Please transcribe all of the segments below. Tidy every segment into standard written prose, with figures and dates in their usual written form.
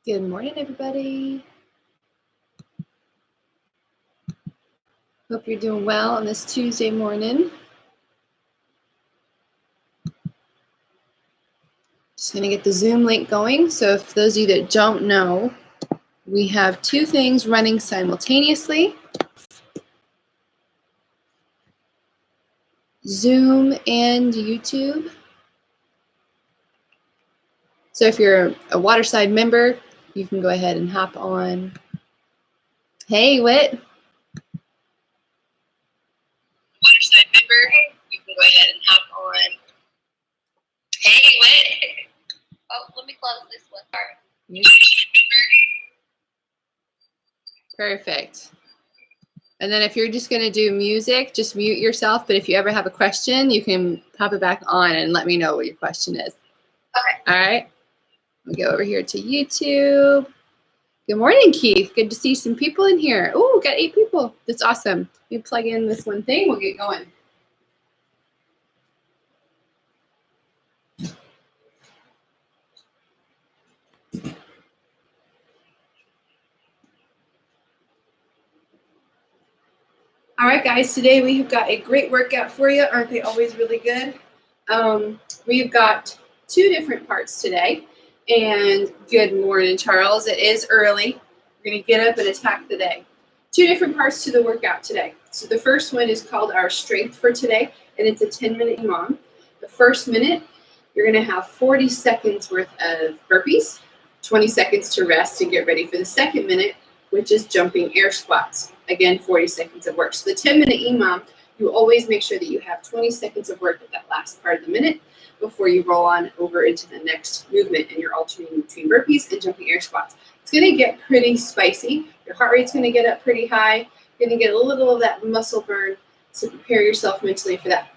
Good morning, everybody. Hope you're doing well on this Tuesday morning. Just going to get the Zoom link going. So for those of you that don't know, we have two things running simultaneously. Zoom and YouTube. So if you're a Waterside member, you can go ahead and hop on. Hey, Whit. Waterside member, you can go ahead and hop on. Hey, Whit. Oh, let me close this one. Perfect. And then if you're just going to do music, just mute yourself. But if you ever have a question, you can pop it back on and let me know what your question is. Okay. All right. We'll go over here to YouTube. Good morning, Keith. Good to see some people in here. Oh, got 8 people. That's awesome. Let me plug in this one thing. We'll get going. All right, guys. Today we have got a great workout for you. Aren't they always really good? We've got 2 different parts today. And good morning, Charles. It is early. We're going to get up and attack the day. 2 different parts to the workout today. So the first one is called our strength for today, and it's a 10-minute EMOM. The first minute, you're going to have 40 seconds worth of burpees, 20 seconds to rest and get ready for the second minute, which is jumping air squats. Again, 40 seconds of work. So the 10-minute EMOM, you always make sure that you have 20 seconds of work at that last part of the minute before you roll on over into the next movement, and you're alternating between burpees and jumping air squats. It's going to get pretty spicy. Your heart rate's going to get up pretty high. You're going to get a little of that muscle burn, so prepare yourself mentally for that.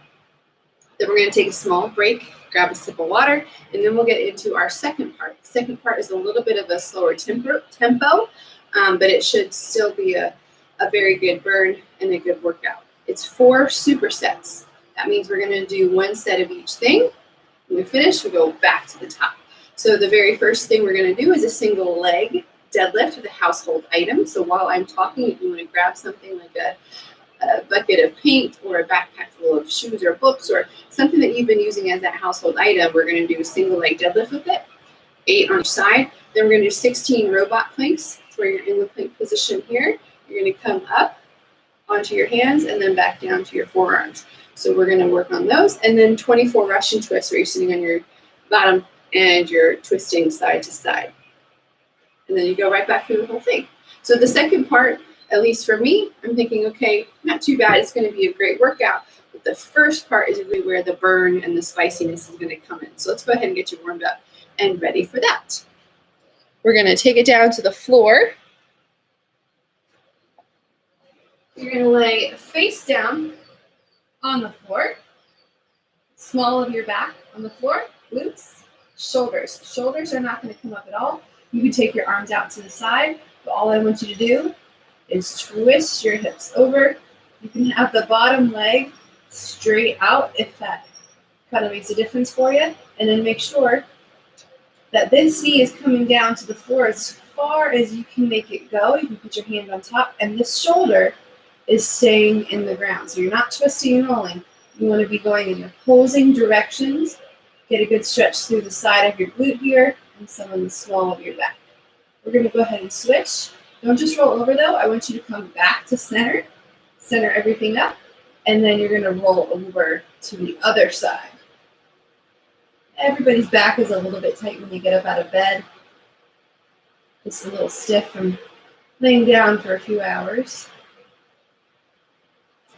Then we're going to take a small break, grab a sip of water, and then we'll get into our second part. The second part is a little bit of a slower tempo, but it should still be a very good burn and a good workout. It's 4 supersets. That means we're going to do 1 set of each thing. When we finish, we go back to the top. So the very first thing we're going to do is a single leg deadlift with a household item. So while I'm talking, if you want to grab something like a bucket of paint or a backpack full of shoes or books or something that you've been using as that household item, we're going to do a single leg deadlift with it, 8 on each side. Then we're going to do 16 robot planks where you're in the plank position here. You're going to come up onto your hands and then back down to your forearms. So we're going to work on those. And then 24 Russian twists where you're sitting on your bottom and you're twisting side to side. And then you go right back through the whole thing. So the second part, at least for me, I'm thinking, okay, not too bad. It's going to be a great workout. But the first part is really where the burn and the spiciness is going to come in. So let's go ahead and get you warmed up and ready for that. We're going to take it down to the floor. You're going to lay face down on the floor, small of your back on the floor, glutes, shoulders. Shoulders are not going to come up at all. You can take your arms out to the side, but all I want you to do is twist your hips over. You can have the bottom leg straight out if that kind of makes a difference for you. And then make sure that this knee is coming down to the floor as far as you can make it go. You can put your hand on top, and this shoulder is staying in the ground. So you're not twisting and rolling. You want to be going in opposing directions. Get a good stretch through the side of your glute here and some in the small of your back. We're going to go ahead and switch. Don't just roll over though. I want you to come back to center. Center everything up. And then you're going to roll over to the other side. Everybody's back is a little bit tight when you get up out of bed. Just a little stiff from laying down for a few hours.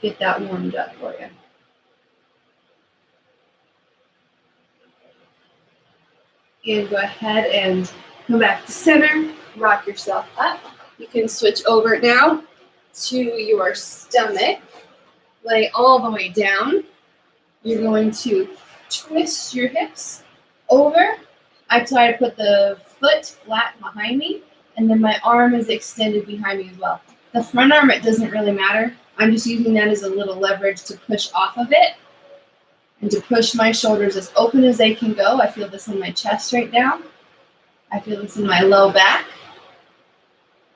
Get that warmed up for you. And go ahead and come back to center. Rock yourself up. You can switch over now to your stomach. Lay all the way down. You're going to twist your hips over. I try to put the foot flat behind me, and then my arm is extended behind me as well. The front arm, it doesn't really matter. I'm just using that as a little leverage to push off of it and to push my shoulders as open as they can go. I feel this in my chest right now. I feel this in my low back.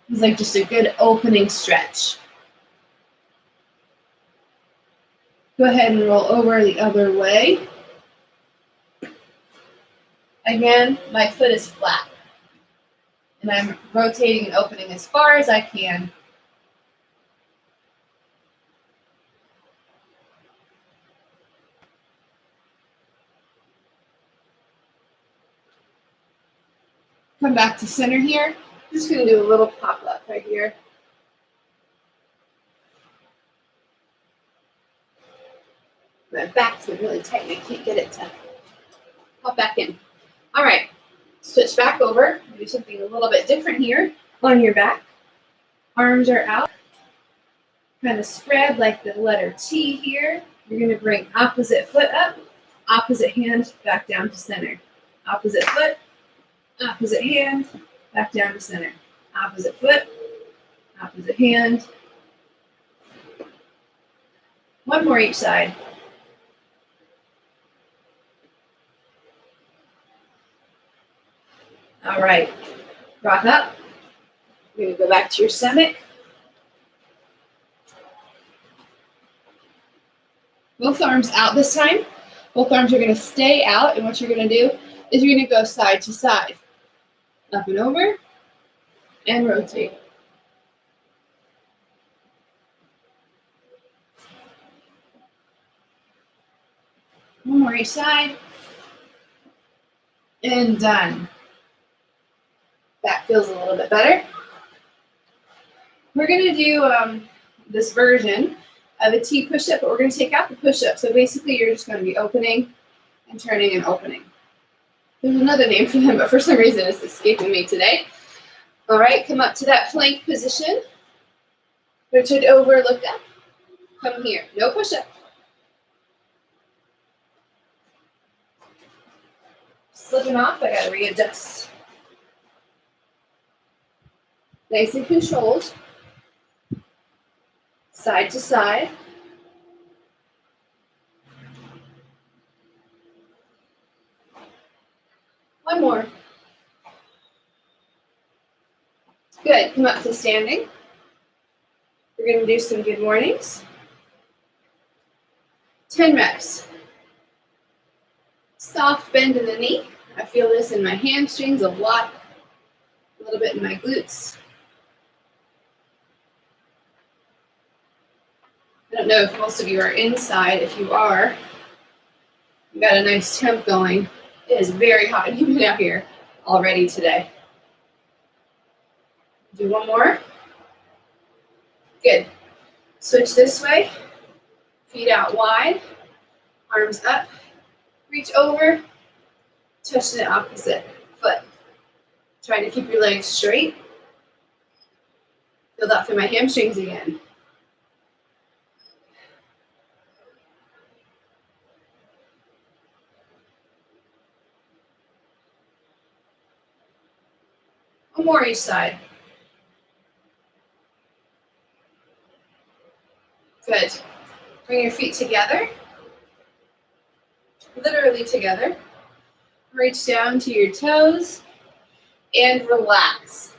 It's like just a good opening stretch. Go ahead and roll over the other way. Again, my foot is flat. And I'm rotating and opening as far as I can. Come back to center here. I'm just going to do a little pop-up right here. My back's been really tight and I can't get it to pop back in. All right, switch back over. Do something a little bit different here on your back. Arms are out. Kind of spread like the letter T here. You're going to bring opposite foot up, opposite hand back down to center. Opposite foot, opposite hand, back down to center. Opposite foot, opposite hand. One more each side. All right, rock up. You're going to go back to your stomach. Both arms out this time. Both arms are going to stay out, and what you're going to do is you're going to go side to side. Up and over, and rotate. One more each side. And done. That feels a little bit better. We're going to do this version of a T push-up, but we're going to take out the push-up. So basically, you're just going to be opening and turning and opening. There's another name for them, but for some reason it's escaping me today. All right, come up to that plank position. Rotate over, look up. Come here, no push-up. Slipping off, I gotta readjust. Nice and controlled. Side to side. One more. Good, come up to standing. We're gonna do some good mornings. 10 reps. Soft bend in the knee. I feel this in my hamstrings a lot, a little bit in my glutes. I don't know if most of you are inside. If you are, you got a nice temp going. It is very hot and humid out here already today. Do one more. Good. Switch this way. Feet out wide. Arms up. Reach over. Touch the opposite foot. Trying to keep your legs straight. Feel that through my hamstrings again. One more each side. Good. Bring your feet together. Literally together. Reach down to your toes and relax.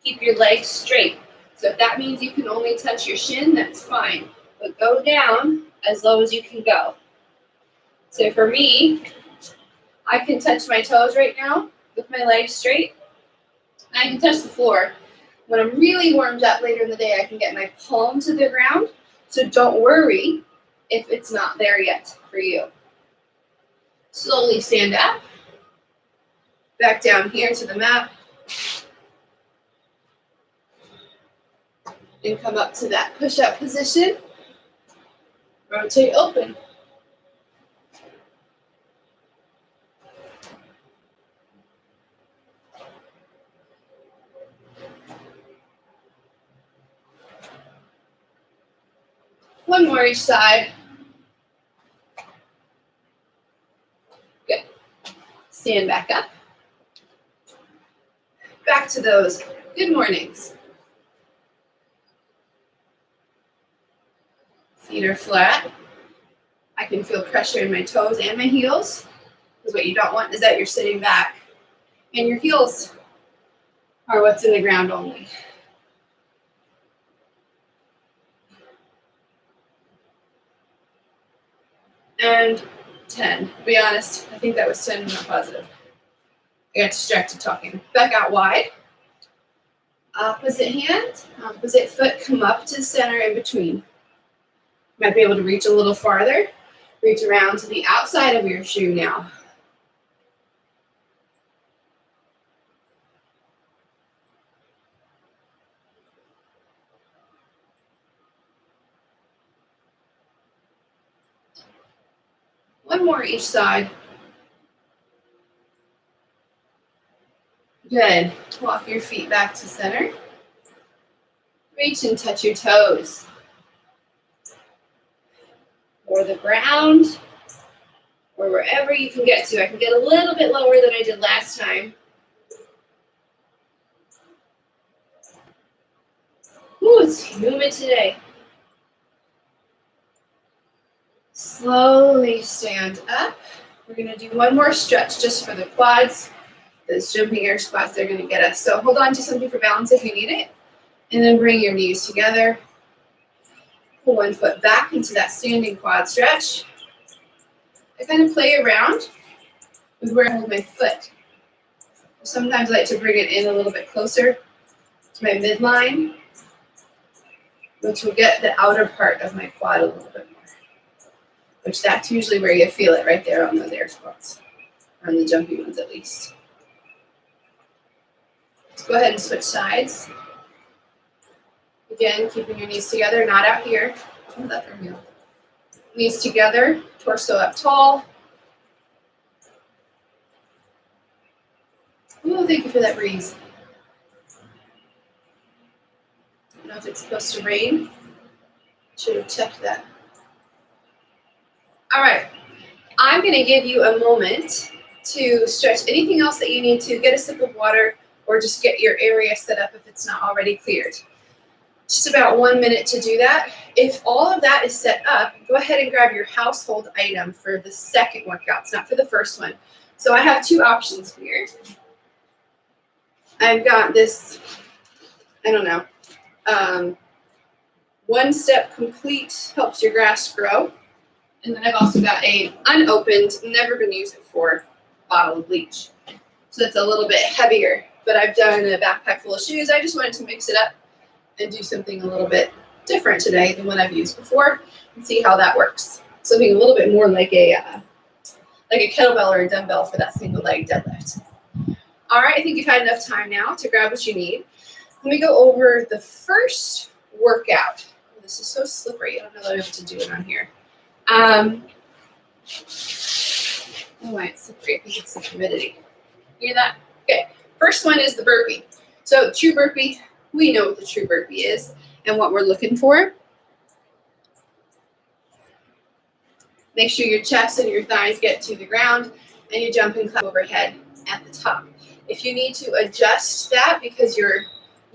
Keep your legs straight. So if that means you can only touch your shin, that's fine. But go down as low as you can go. So for me, I can touch my toes right now with my legs straight. I can touch the floor. When I'm really warmed up later in the day, I can get my palm to the ground. So don't worry if it's not there yet for you. Slowly stand up. Back down here to the mat. And come up to that push-up position. Rotate open. One more each side. Good. Stand back up. Back to those good mornings. Feet are flat. I can feel pressure in my toes and my heels. Because what you don't want is that you're sitting back and your heels are what's in the ground only. And 10. To be honest, I think that was 10, not positive. I got distracted talking. Back out wide. Opposite hand, opposite foot, come up to the center in between. Might be able to reach a little farther. Reach around to the outside of your shoe now. One more each side. Good. Walk your feet back to center. Reach and touch your toes. Or the ground, or wherever you can get to. I can get a little bit lower than I did last time. Ooh, it's humid today. Slowly stand up. We're going to do one more stretch just for the quads. Those jumping air squats, they're going to get us. So hold on to something for balance if you need it. And then bring your knees together. Pull one foot back into that standing quad stretch. I kind of play around with where I hold my foot. Sometimes I like to bring it in a little bit closer to my midline, which will get the outer part of my quad a little bit more. Which that's usually where you feel it, right there on those air squats, or on the jumpy ones at least. Let's go ahead and switch sides. Again, keeping your knees together, not out here. Knees together, torso up tall. Ooh, thank you for that breeze. I don't know if it's supposed to rain. Should have checked that. All right, I'm going to give you a moment to stretch anything else that you need to. Get a sip of water or just get your area set up if it's not already cleared. Just about 1 minute to do that. If all of that is set up, go ahead and grab your household item for the second workout. It's not for the first one. So I have two options here. I've got this, I don't know, One Step Complete helps your grass grow. And then I've also got a unopened, never been used before, bottle of bleach. So it's a little bit heavier, but I've done a backpack full of shoes. I just wanted to mix it up and do something a little bit different today than what I've used before and see how that works. Something a little bit more like a kettlebell or a dumbbell for that single leg deadlift. All right, I think you've had enough time now to grab what you need. Let me go over the first workout. Oh, this is so slippery. I don't know that I'm able to do it on here. Oh, why it's slippery. I think it's the humidity. Hear that? Okay. First one is the burpee. So true burpee, we know what the true burpee is and what we're looking for. Make sure your chest and your thighs get to the ground and you jump and clap overhead at the top. If you need to adjust that because you're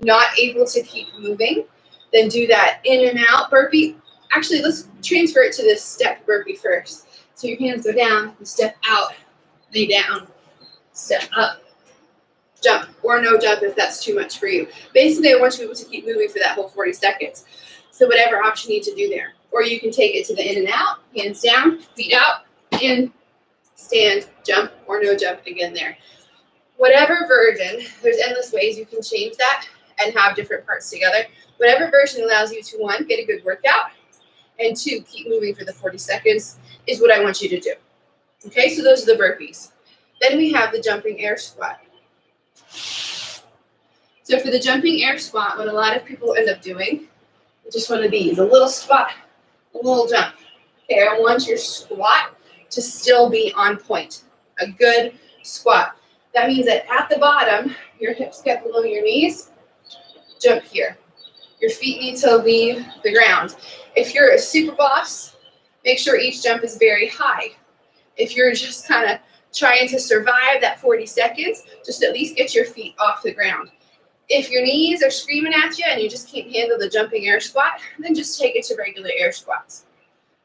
not able to keep moving, then do that in and out burpee. Actually, let's transfer it to this step burpee first. So your hands go down, you step out, lay down, step up, jump, or no jump if that's too much for you. Basically, I want you to be able to keep moving for that whole 40 seconds. So whatever option you need to do there. Or you can take it to the in and out, hands down, feet out, in, stand, jump, or no jump again there. Whatever version, there's endless ways you can change that and have different parts together. Whatever version allows you to, one, get a good workout, and two, keep moving for the 40 seconds is what I want you to do. Okay, so those are the burpees. Then we have the jumping air squat. So for the jumping air squat, what a lot of people end up doing is just one of these, a little squat, a little jump. Okay, I want your squat to still be on point, a good squat. That means that at the bottom, your hips get below your knees, jump here. Your feet need to leave the ground. If you're a super boss, make sure each jump is very high. If you're just kind of trying to survive that 40 seconds, just at least get your feet off the ground. If your knees are screaming at you and you just can't handle the jumping air squat, then just take it to regular air squats.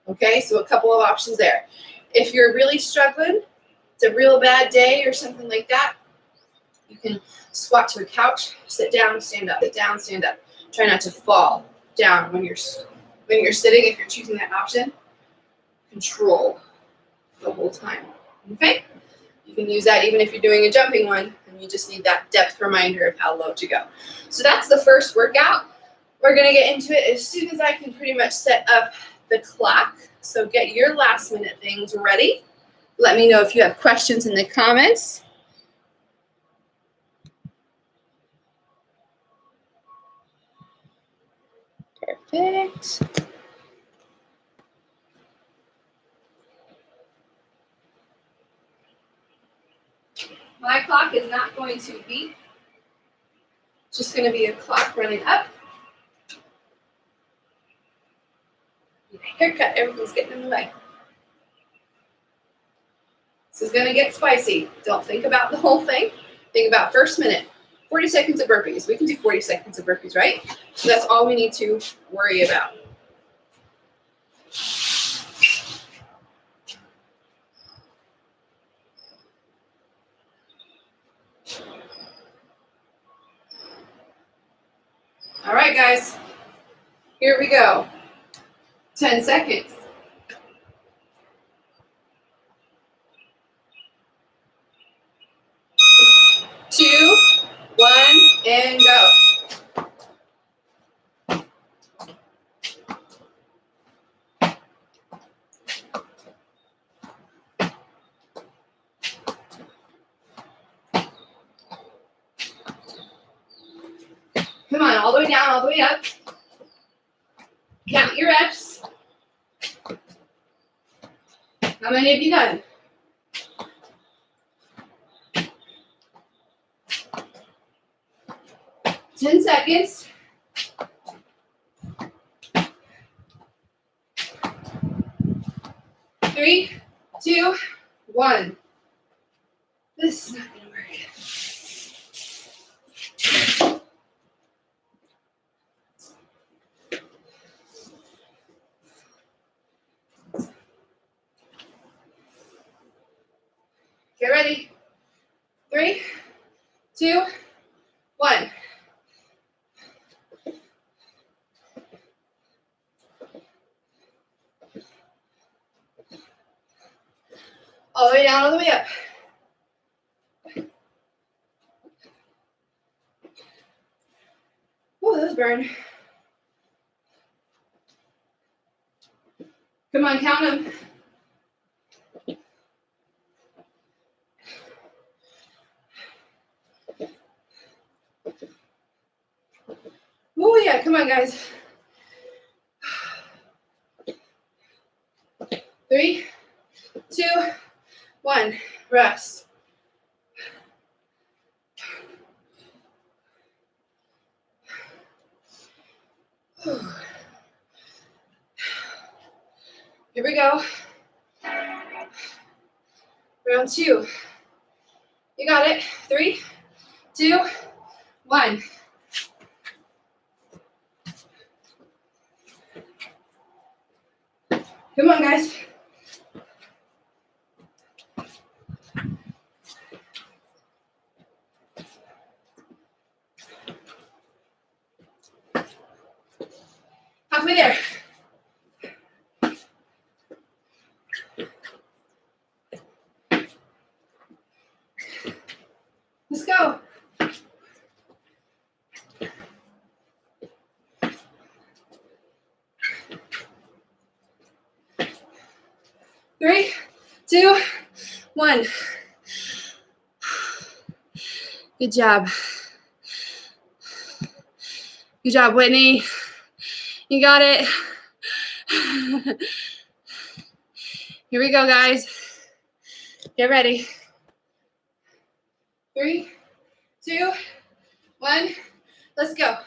Okay, so a couple of options there. If you're really struggling to a real bad day or something like that, you can squat to a couch, sit down, stand up, sit down, stand up. Try not to fall down when you're sitting if you're choosing that option. Control the whole time. Okay? You can use that even if you're doing a jumping one and you just need that depth reminder of how low to go. So that's the first workout. We're going to get into it as soon as I can pretty much set up the clock. So get your last minute things ready. Let me know if you have questions in the comments. Perfect. My clock is not going to beep. It's just going to be a clock running up. Haircut, everything's getting in the way. This is going to get spicy. Don't think about the whole thing. Think about first minute. 40 seconds of burpees. We can do 40 seconds of burpees, right? So that's all we need to worry about. All right, guys. Here we go. 10 seconds. 2, 1, and go. Come on, all the way down, all the way up. Count your reps. How many have you done? Ten seconds. 3, 2, 1. This is not going to work. Get ready. 3, 2, 1. All the way down, all the way up. Oh, those burn. Come on, count them. Oh, yeah, come on, guys. 3, 2, 1. Rest. Here we go. Round 2. You got it. 3, 2, 1. Come on, guys. Halfway there. Let's go. Three, 2, 1. Good job. Good job, Whitney. You got it. Here we go, guys. Get ready. 3, 2, 1. Let's go.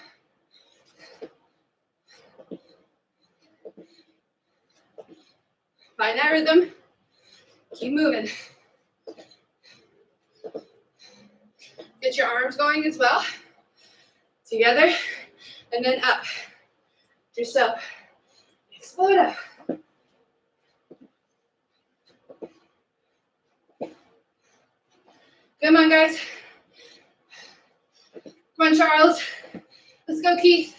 Find that rhythm. Keep moving. Get your arms going as well. Together and then up. Yourself. Explode up. Come on, guys. Come on, Charles. Let's go, Keith.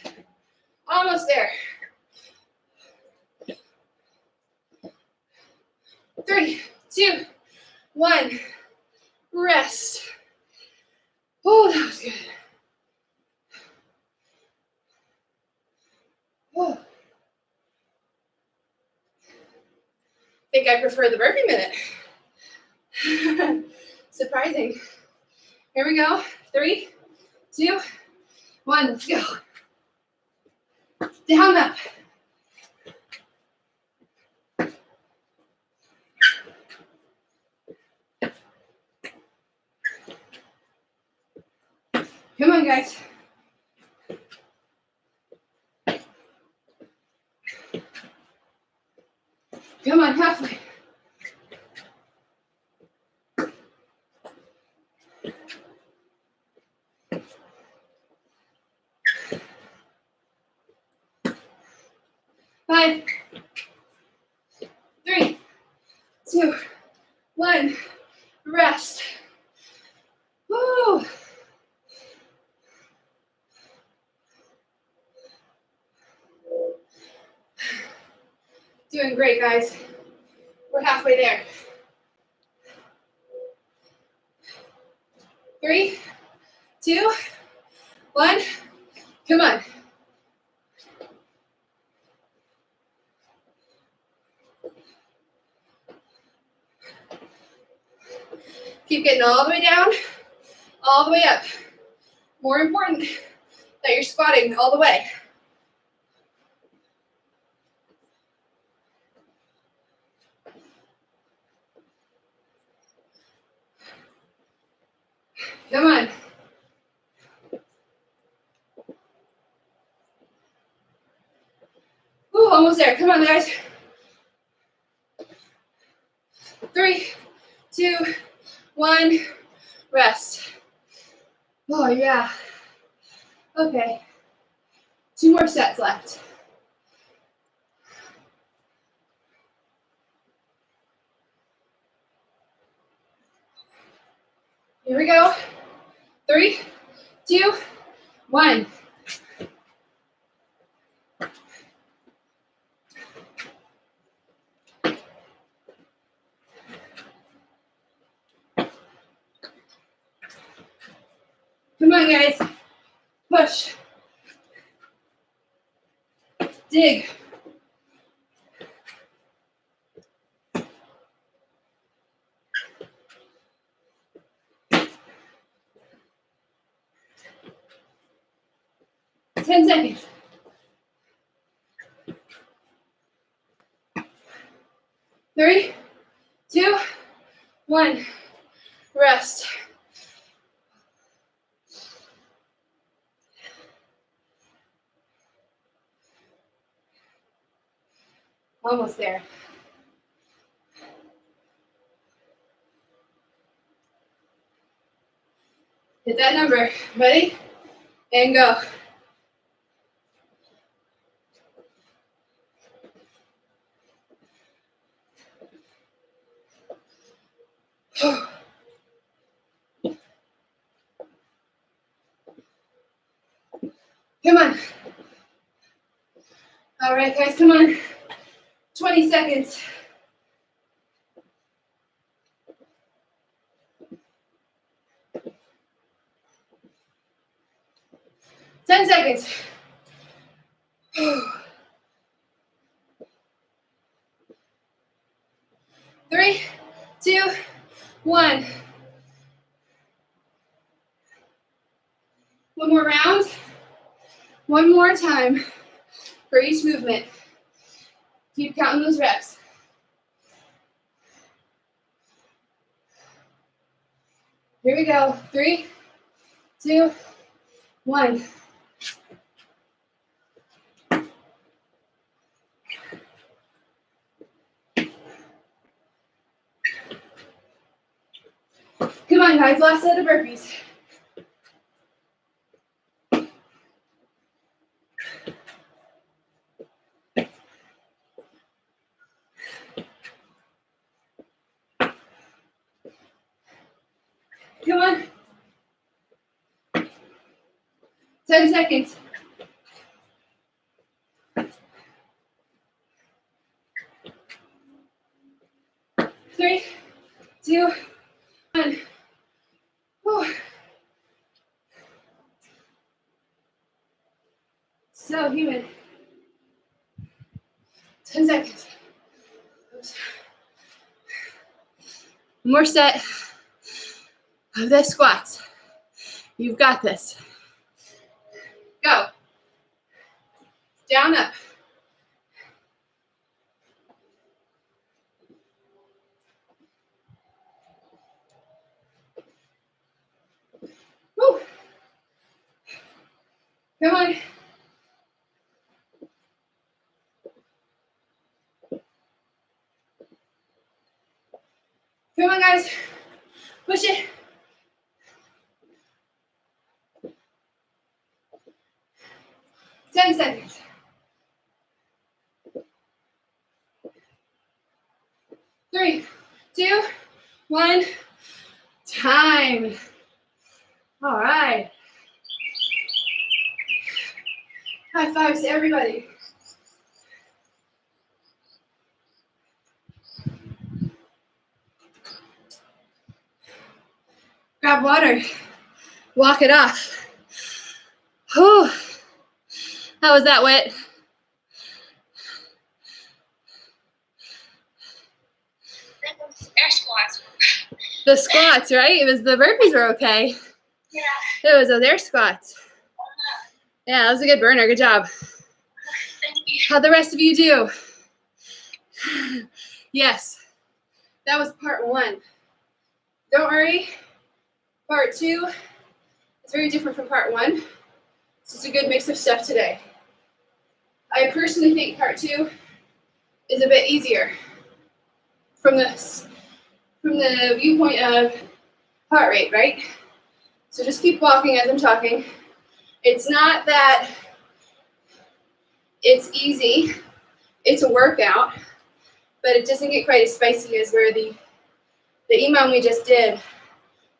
Almost there. 3, 2, 1. Rest. Oh, that was good. Oh. I think I prefer the burpee minute. Surprising. Here we go. 3, 2, 1. Let's go. Down, up. Come on, guys. Come on, halfway. Five, 3, 2, 1. Rest. Woo. Doing great, guys. We're halfway there. 3, 2, 1. Come on. Keep getting all the way down, all the way up. More important that you're squatting all the way. Come on. Ooh, almost there. Come on, guys. 3, 2, 1. Rest. Oh, yeah. Okay. 2 more sets left. Here we go. 3, 2, 1. Come on, guys. Push. Dig. Ten seconds. 3, 2, 1. Rest. Almost there. Hit that number. Ready? And go. Come on. All right, guys, come on. 20 seconds. Ten seconds. 3, 2, 1. One more round. One more time for each movement. Keep counting those reps. Here we go. 3, 2, 1. Come on, guys. Last set of burpees. Come on. 10 seconds. 3, 2, 1. Whew. So humid. 10 seconds. Oops. More set of the squats. You've got this. Go. Down, up. Woo. Come on. Come on, guys. Push it. 10 seconds. 3, 2, 1. Time. All right. High fives to everybody. Grab water. Walk it off. Whew. How was that wet? Air squats. The squats, right? It was the burpees were okay. Yeah. It was those air squats. Yeah, that was a good burner. Good job. Thank you. How'd the rest of you do? Yes, that was part 1. Don't worry. Part 2 is very different from part 1. It's just a good mix of stuff today. I personally think part 2 is a bit easier from the viewpoint of heart rate, right? So just keep walking as I'm talking. It's not that it's easy. It's a workout, but it doesn't get quite as spicy as where the EMOM we just did.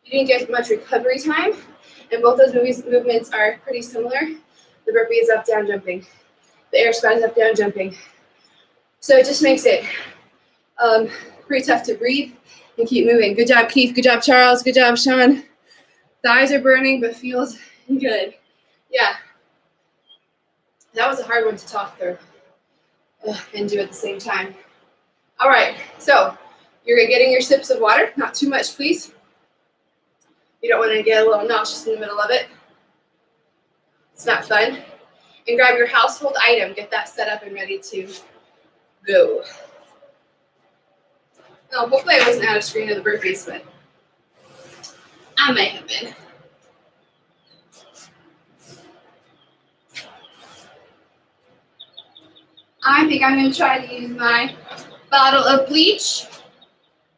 You didn't get much recovery time, and both those movements are pretty similar. The burpee is up, down, jumping. The air squat is up, down, jumping. So it just makes it pretty tough to breathe and keep moving. Good job, Keith. Good job, Charles. Good job, Sean. The eyes are burning, but feels good. Yeah. That was a hard one to talk through and do at the same time. All right, so you're getting your sips of water. Not too much, please. You don't want to get a little nauseous in the middle of it. It's not fun. And grab your household item. Get that set up and ready to go. Oh, hopefully I wasn't out of screen of the burpees, but I may have been. I think I'm going to try to use my bottle of bleach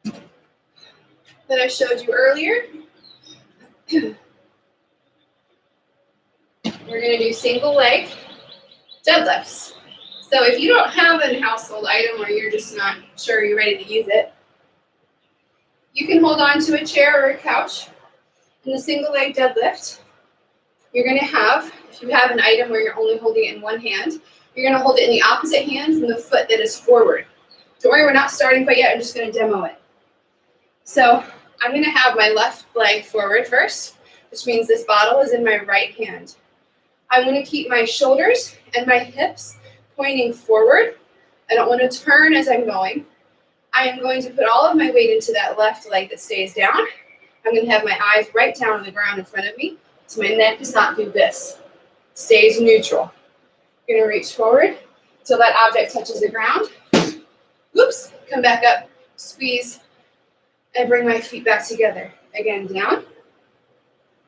that I showed you earlier. We're going to do single leg deadlifts. So if you don't have a household item or you're just not sure you're ready to use it, you can hold on to a chair or a couch. In the single leg deadlift, you're going to have, if you have an item where you're only holding it in one hand, you're going to hold it in the opposite hand from the foot that is forward. Don't worry, we're not starting quite yet. I'm just going to demo it. So I'm going to have my left leg forward first, which means this bottle is in my right hand. I'm going to keep my shoulders and my hips pointing forward. I don't want to turn as I'm going. I am going to put all of my weight into that left leg that stays down. I'm going to have my eyes right down on the ground in front of me, so my neck does not do this. Stays neutral. You're going to reach forward until that object touches the ground. Whoops, come back up, squeeze, and bring my feet back together. Again, down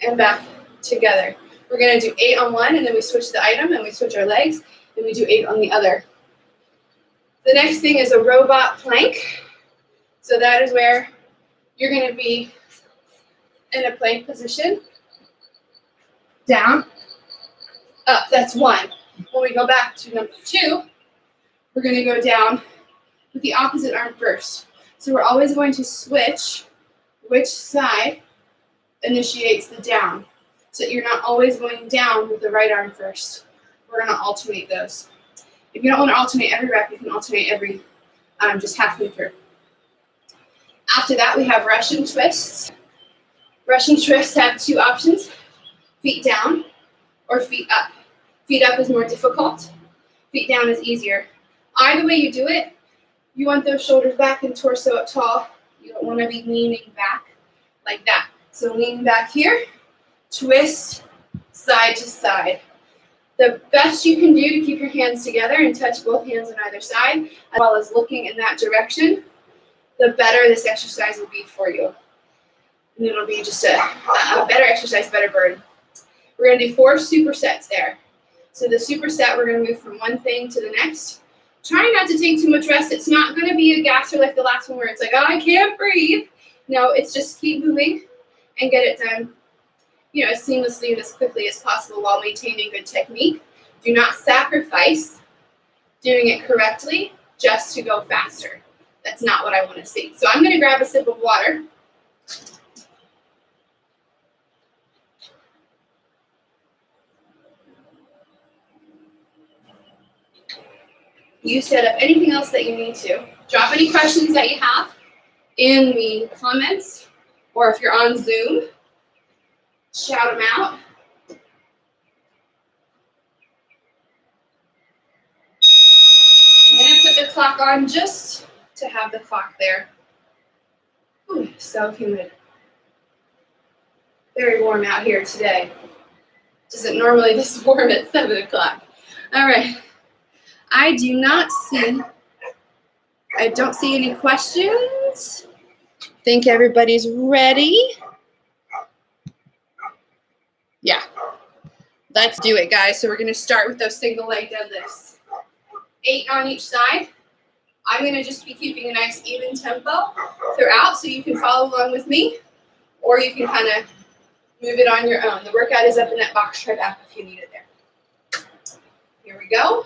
and back together. We're going to do 8 on one, and then we switch the item, and we switch our legs, and we do 8 on the other. The next thing is a robot plank. So that is where you're going to be in a plank position. Down, up, that's 1. When we go back to number 2, we're going to go down with the opposite arm first. So we're always going to switch which side initiates the down. So you're not always going down with the right arm first. We're going to alternate those. If you don't want to alternate every rep, you can alternate every just halfway through. After that, we have Russian twists. Russian twists have two options, feet down or feet up. Feet up is more difficult. Feet down is easier. Either way you do it, you want those shoulders back and torso up tall. You don't want to be leaning back like that. So lean back here, twist side to side. The best you can do to keep your hands together and touch both hands on either side, as well as looking in that direction, the better this exercise will be for you. And it'll be just a better exercise, better burn. We're going to do 4 supersets there. So the superset, we're going to move from one thing to the next. Try not to take too much rest. It's not going to be a gasser like the last one where it's like, oh, I can't breathe. No, it's just keep moving and get it done, as seamlessly and as quickly as possible while maintaining good technique. Do not sacrifice doing it correctly just to go faster. That's not what I want to see. So I'm going to grab a sip of water. You set up anything else that you need to. Drop any questions that you have in the comments, or if you're on Zoom, shout them out. I'm going to put the clock on just to have the clock there. Ooh, so humid. Very warm out here today. Isn't normally this warm at 7 o'clock. All right. I don't see any questions. Think everybody's ready. Yeah. Let's do it, guys. So we're going to start with those single leg deadlifts. 8 on each side. I'm going to just be keeping a nice even tempo throughout so you can follow along with me, or you can kind of move it on your own. The workout is up in that box chart app if you need it there. Here we go.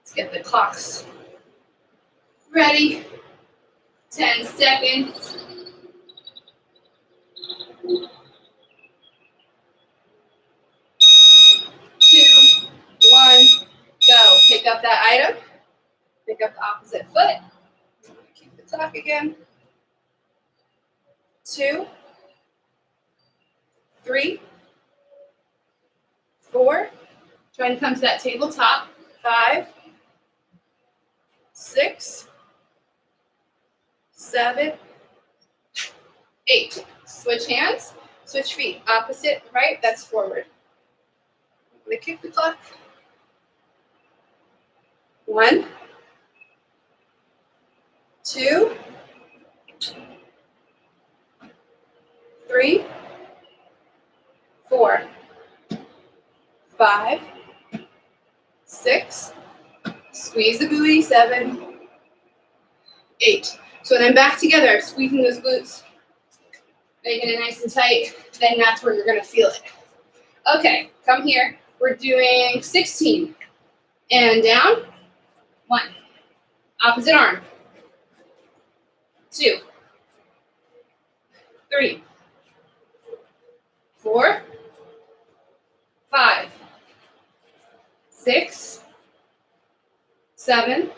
Let's get the clocks ready. 10 seconds. 2, 1, go. Pick up that item. Pick up the opposite foot. Keep the clock again. 2, 3, 4. Trying to come to that tabletop. 5, 6, 7, 8. Switch hands, switch feet. Opposite, right, that's forward. I'm going to kick the clock. 1, 2, 3, 4, 5, 6, squeeze the booty, 7, 8. So when I'm back together, I'm squeezing those glutes, making it nice and tight, then that's where you're going to feel it. Okay, come here. We're doing 16. And down. 1. Opposite arm. 2, 3, 4, 5, 6, 7,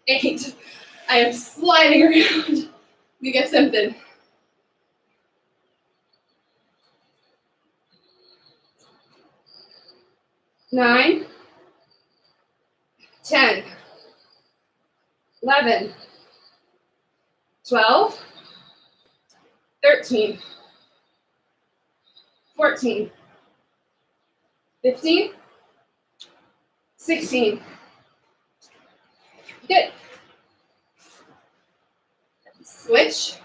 8. I am sliding around. You get something. 9, 10, 11, 12, 13, 14, 15, 16. Good. Switch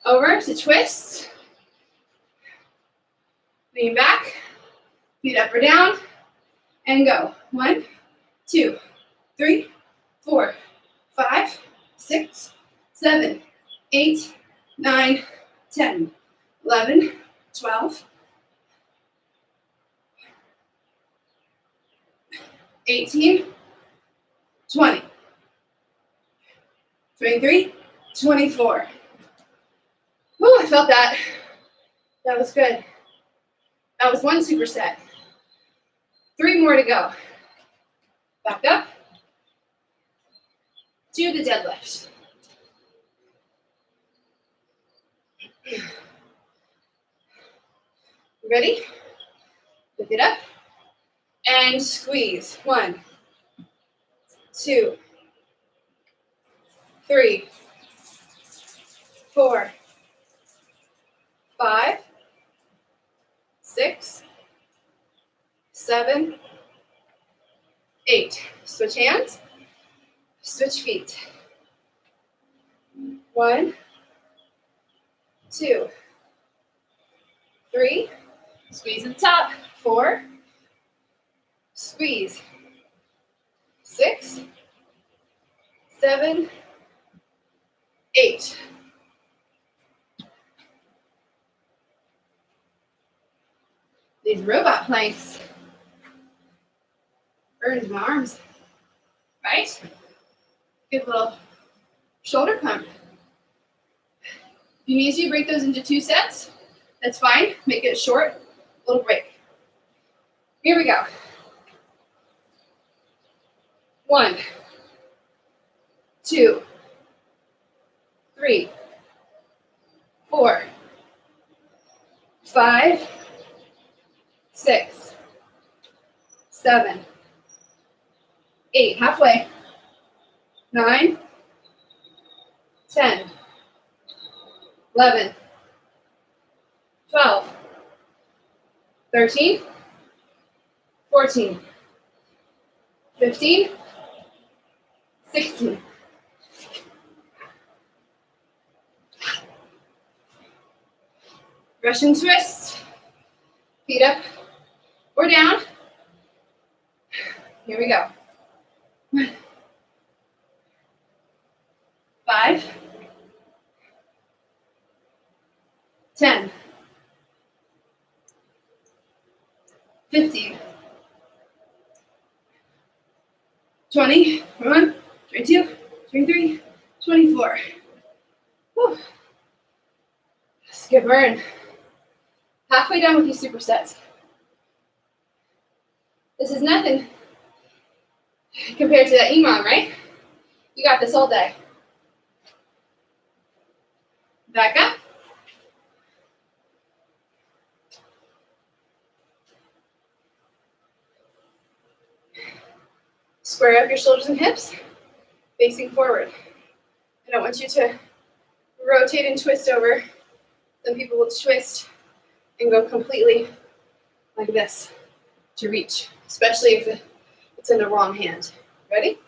over to twists. Lean back, feet up or down, and go. 1, 2, 3, 4, 5, 6, 7, 8, 9, 10, 11, 12, 18, 20, 23, 24. Woo, I felt that. That was good. That was one superset. 3 more to go. Back up. Do the deadlift. Ready? Lift it up. And squeeze. 1, 2, 3, 4, 5, 6, 7, 8. Switch hands. Switch feet. 1, 2, 3. Squeeze at the top. 4. Squeeze. 6, 7, 8. These robot planks burns my arms, right? Good little shoulder pump. If you need to, break those into 2 sets. That's fine. Make it short, little break. Here we go. 1, 2, 3, 4, 5, 6, 7, 8. Halfway. 9, 10, 11, 12, 13, 14, 15, 16. Russian twist. Feet up or down. Here we go. 5, 10, 15, 20, 21, 22, 23, 24. Whew. That's a good burn. Halfway done with these supersets. This is nothing compared to that EMOM, right? You got this all day. Back up. Square up your shoulders and hips, facing forward. I don't want you to rotate and twist over. Some people will twist and go completely like this to reach, especially if it's in the wrong hand. Ready?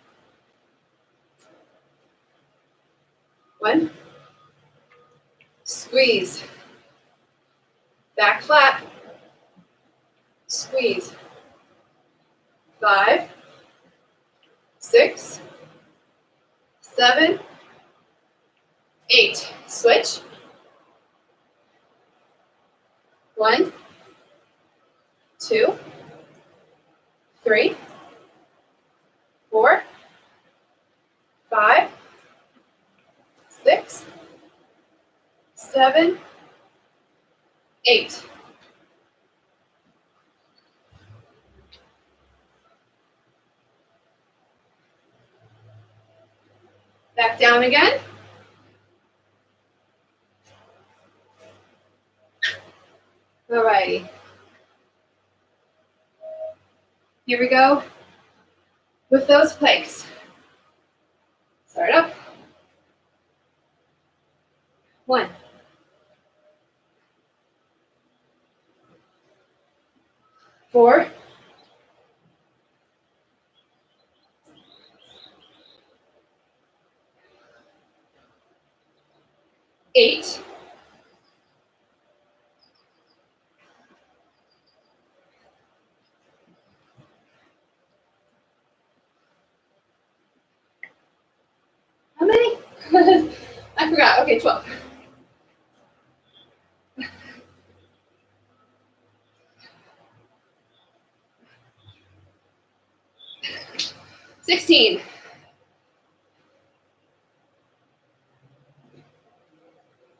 1. Squeeze. Back flat. Squeeze. 5, 6, 7, 8. Switch. 1, 2, 3, 4, 5, 6, 7, 8. Back down again. Alrighty. Here we go with those planks. Start up. 1. 4. 8. I forgot. Okay, 12. 16.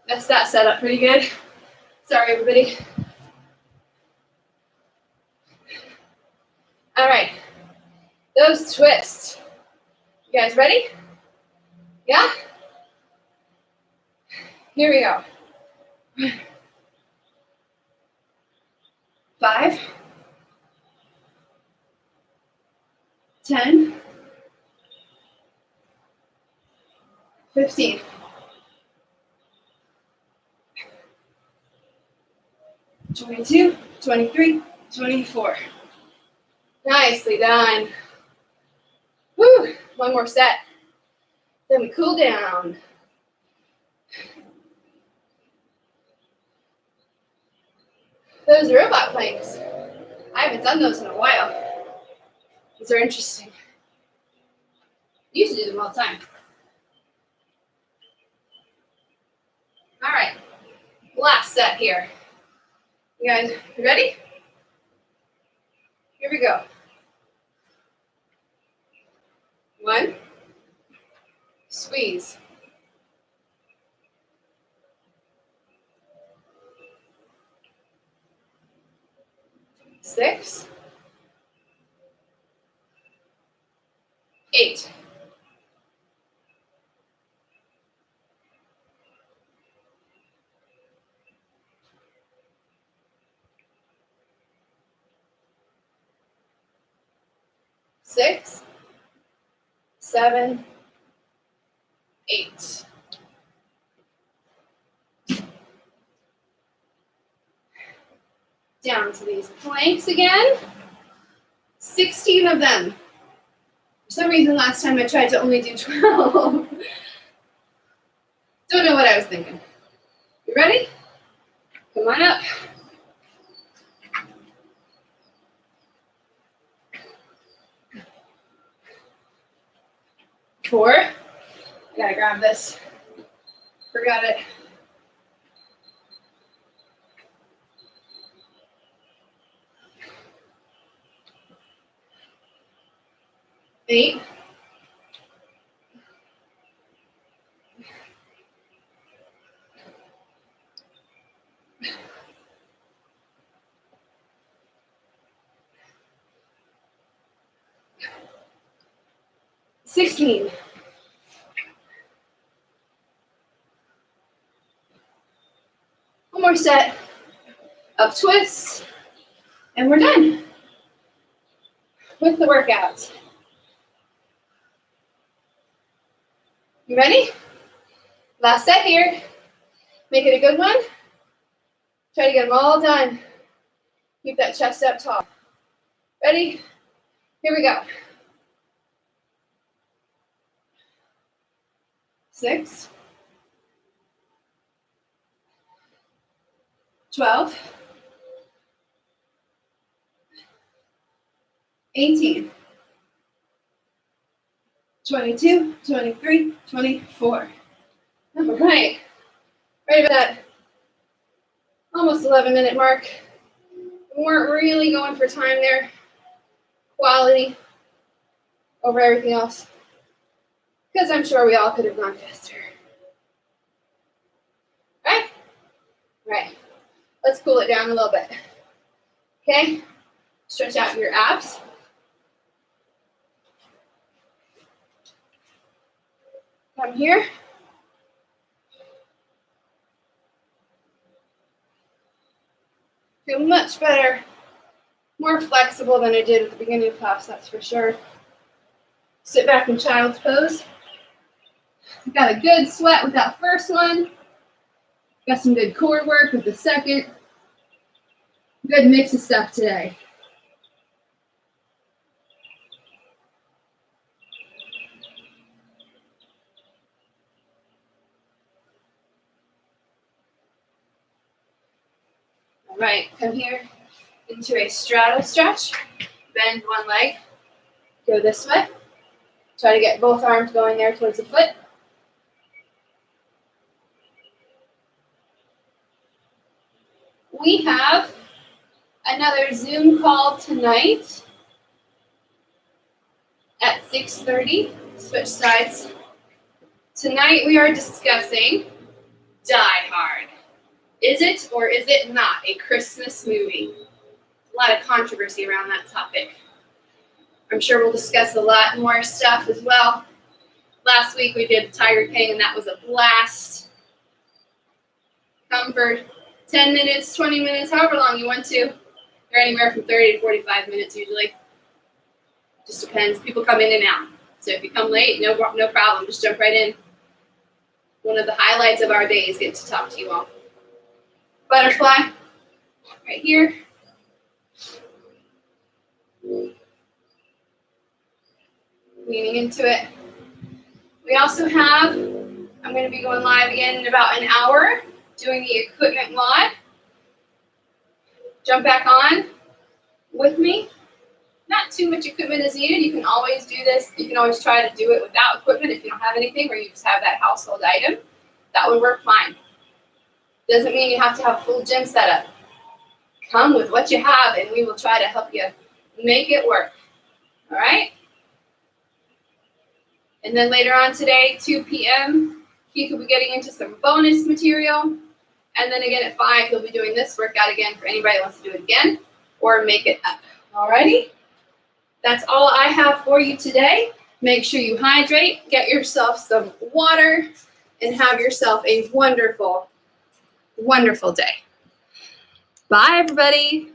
That's that setup pretty good. Sorry, everybody. All right. Those twists. You guys ready? Yeah? Here we go. 5, 10, 15. 22, 23, 24. Nicely done. Woo! One more set. Then we cool down. Those robot planks. I haven't done those in a while. These are interesting. I used to do them all the time. All right. Last set here. You guys ready? Here we go. 1, squeeze. 6, 8. 6, 7, 8. Down to these planks again. 16 of them. For some reason last time I tried to only do 12. Don't know what I was thinking. You ready? Come on up. Four. I gotta grab this. Forgot it. 8. 16. 1 more set of twists, and we're done with the workout. You ready? Last set here. Make it a good one. Try to get them all done. Keep that chest up tall. Ready? Here we go. 6, 12, 18, 22, 23, 24. All right. Right about that almost 11-minute mark. We weren't really going for time there. Quality over everything else. Because I'm sure we all could have gone faster. Right? Right. Let's cool it down a little bit. Okay? Stretch out your abs. Come here. Feel much better. More flexible than I did at the beginning of class, that's for sure. Sit back in child's pose. Got a good sweat with that first one. Got some good core work with the second. Good mix of stuff today. All right, come here into a straddle stretch. Bend one leg. Go this way. Try to get both arms going there towards the foot. We have another Zoom call tonight at 6:30. Switch sides. Tonight we are discussing Die Hard. Is it or is it not a Christmas movie? A lot of controversy around that topic. I'm sure we'll discuss a lot more stuff as well. Last week we did Tiger King, and that was a blast. Come for 10 minutes, 20 minutes, however long you want to. They're anywhere from 30 to 45 minutes usually. Just depends. People come in and out. So if you come late, no problem. Just jump right in. One of the highlights of our day is getting to talk to you all. Butterfly, right here. Leaning into it. We also have, I'm going to be going live again in about an hour, doing the equipment WOD. Jump back on with me. Not too much equipment is needed. You can always do this. You can always try to do it without equipment if you don't have anything, or you just have that household item. That would work fine. Doesn't mean you have to have a full gym setup. Come with what you have, and we will try to help you make it work. All right? And then later on today, 2 p.m., Keith will be getting into some bonus material. And then again at 5, he'll be doing this workout again for anybody who wants to do it again or make it up. All righty? That's all I have for you today. Make sure you hydrate, get yourself some water, and have yourself a wonderful, wonderful day. Bye, everybody.